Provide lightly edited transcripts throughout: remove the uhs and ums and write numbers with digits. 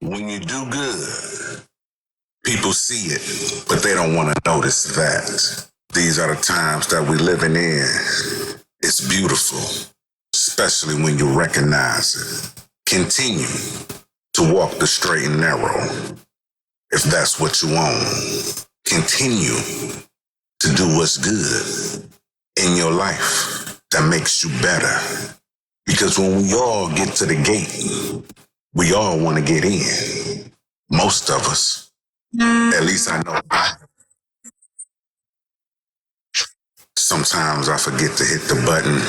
When you do good, people see it, but they don't want to notice that. These are the times that we're living in. It's beautiful, especially when you recognize it. Continue to walk the straight and narrow, if that's what you want. Continue to do what's good in your life that makes you better. Because when we all get to the gate, we all want to get in. Most of us. At least I know I. Sometimes I forget to hit the button,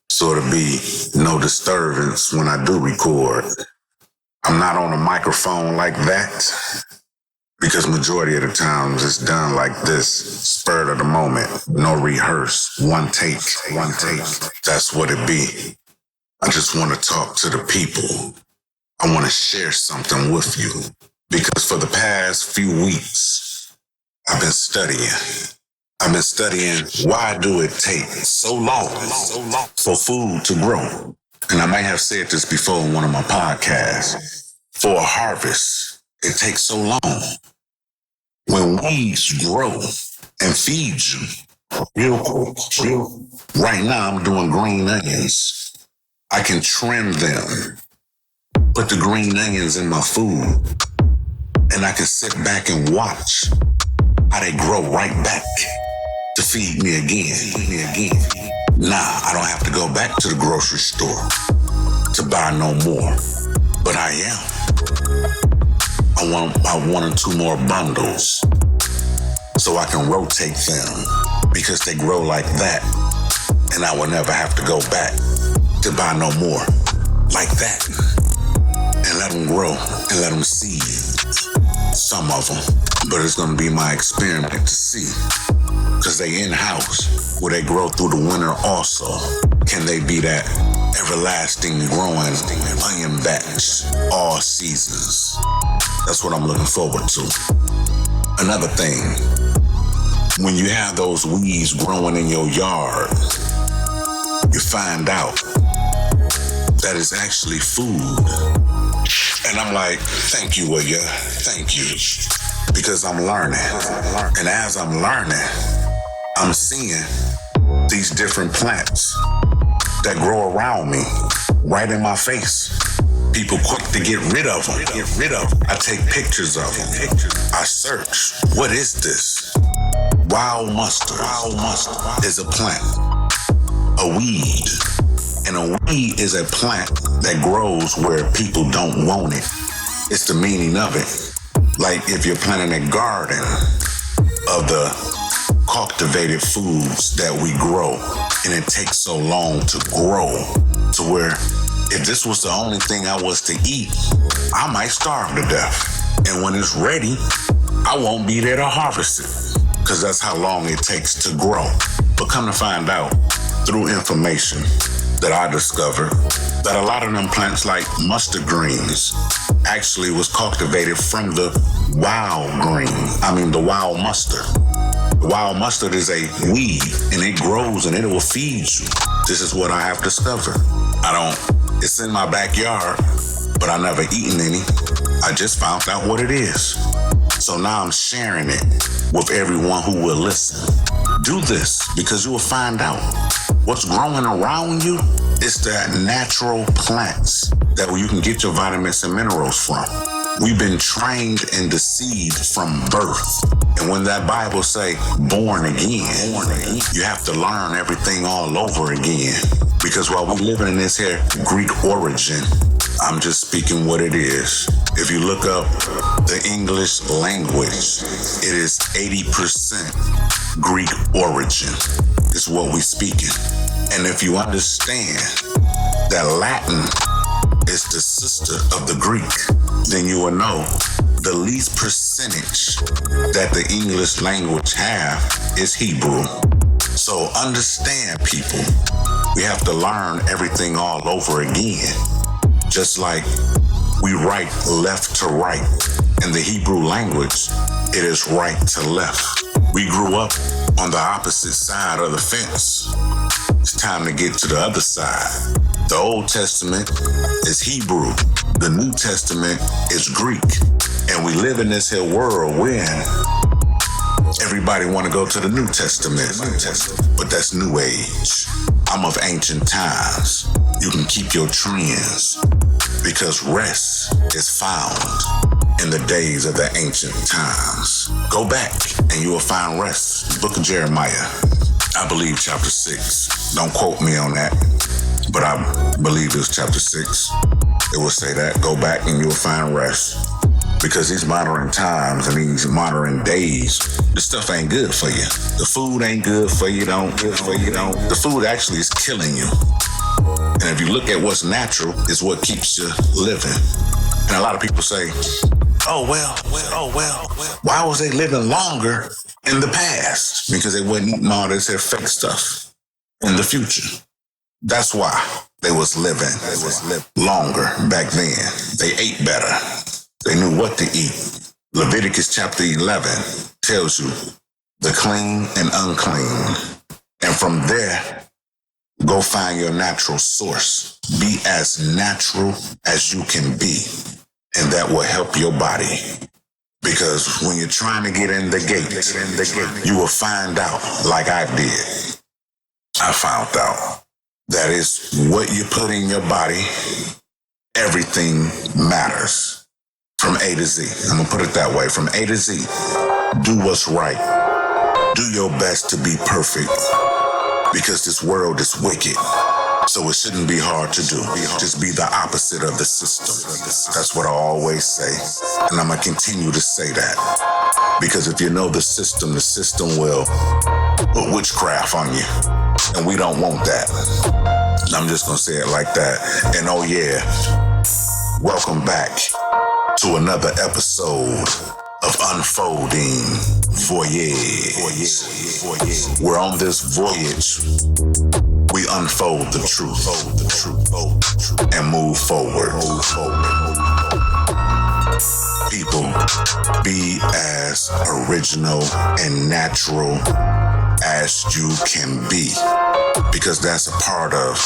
so to be no disturbance when I do record. I'm not on a microphone like that because majority of the times it's done like this, spur of the moment, no rehearse, one take. That's what it be. I just want to talk to the people. I want to share something with you because for the past few weeks, I've been studying why do it take so long for food to grow? And I may have said this before in one of my podcasts. For a harvest, it takes so long. When weeds grow and feed you, right now I'm doing green onions. I can trim them, put the green onions in my food, and I can sit back and watch how they grow right back to feed me again. Nah, I don't have to go back to the grocery store to buy no more, but I am. I want about 1 or 2 more bundles so I can rotate them because they grow like that, and I will never have to go back to buy no more like that. And let them grow and let them seed. Some of them, but it's gonna be my experiment to see. Cause they in-house, where they grow through the winter also. Can they be that everlasting growing onion batch all seasons? That's what I'm looking forward to. Another thing, when you have those weeds growing in your yard, you find out that it's actually food. And I'm like, thank you, Ehyeh, thank you. Because I'm learning. And as I'm learning, I'm seeing these different plants that grow around me, right in my face. People quick to get rid of them. I take pictures of them. I search, what is this? Wild mustard is a plant, a weed. And a weed is a plant that grows where people don't want it. It's the meaning of it. Like if you're planting a garden of the cultivated foods that we grow, and it takes so long to grow to where if this was the only thing I was to eat, I might starve to death. And when it's ready, I won't be there to harvest it because that's how long it takes to grow. But come to find out through information that I discovered that a lot of them plants like mustard greens actually was cultivated from the wild mustard. The wild mustard is a weed and it grows and it will feed you. This is what I have discovered. It's in my backyard, but I never eaten any. I just found out what it is. So now I'm sharing it with everyone who will listen. Do this because you will find out what's growing around you is that natural plants that you can get your vitamins and minerals from. We've been trained and deceived from birth. And when that Bible say born again, you have to learn everything all over again. Because while we're living in this here Greek origin, I'm just speaking what it is. If you look up the English language, it is 80% Greek origin is what we speaking. And if you understand that Latin is the sister of the Greek, then you will know the least percentage that the English language have is Hebrew. So understand, people, we have to learn everything all over again. Just like we write left to right. In the Hebrew language, it is right to left. We grew up on the opposite side of the fence. It's time to get to the other side. The Old Testament is Hebrew. The New Testament is Greek. And we live in this here world when everybody want to go to the New Testament. But that's New Age. I'm of ancient times. You can keep your trends because rest is found in the days of the ancient times. Go back and you will find rest. Book of Jeremiah, I believe chapter 6. Don't quote me on that, but I believe it's chapter 6. It will say that. Go back and you'll find rest. Because these modern times and these modern days, this stuff ain't good for you. The food ain't good for you, The food actually is killing you. And if you look at what's natural, it's what keeps you living. And a lot of people say, oh well, why was they living longer in the past? Because they wasn't eating all this here fake stuff in the future. That's why they was living longer back then. They ate better. They knew what to eat. Leviticus chapter 11 tells you the clean and unclean. And from there, go find your natural source. Be as natural as you can be. And that will help your body. Because when you're trying to get in the gate, you will find out, like I did. I found out that is what you put in your body, everything matters. From A to Z. I'm going to put it that way. From A to Z. Do what's right. Do your best to be perfect. Because this world is wicked. So it shouldn't be hard to do. Just be the opposite of the system. That's what I always say. And I'm going to continue to say that. Because if you know the system will put witchcraft on you. And we don't want that. I'm just going to say it like that. And oh yeah, welcome back to another episode of UnFolDing VoYagE. We're on this voyage. We unfold the truth and move forward. People, be as original and natural as you can be, because that's a part of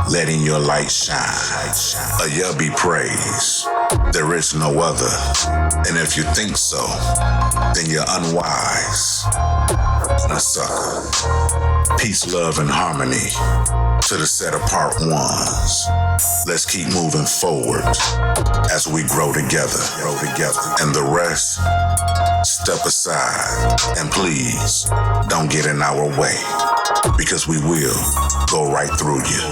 letting your light shine. Ehyeh be praised. There is no other. And if you think so, then you're unwise and a sucker. Peace, love, and harmony to the set apart ones. Let's keep moving forward as we grow together. And the rest, step aside. And please, don't get in our way, because we will go right through you.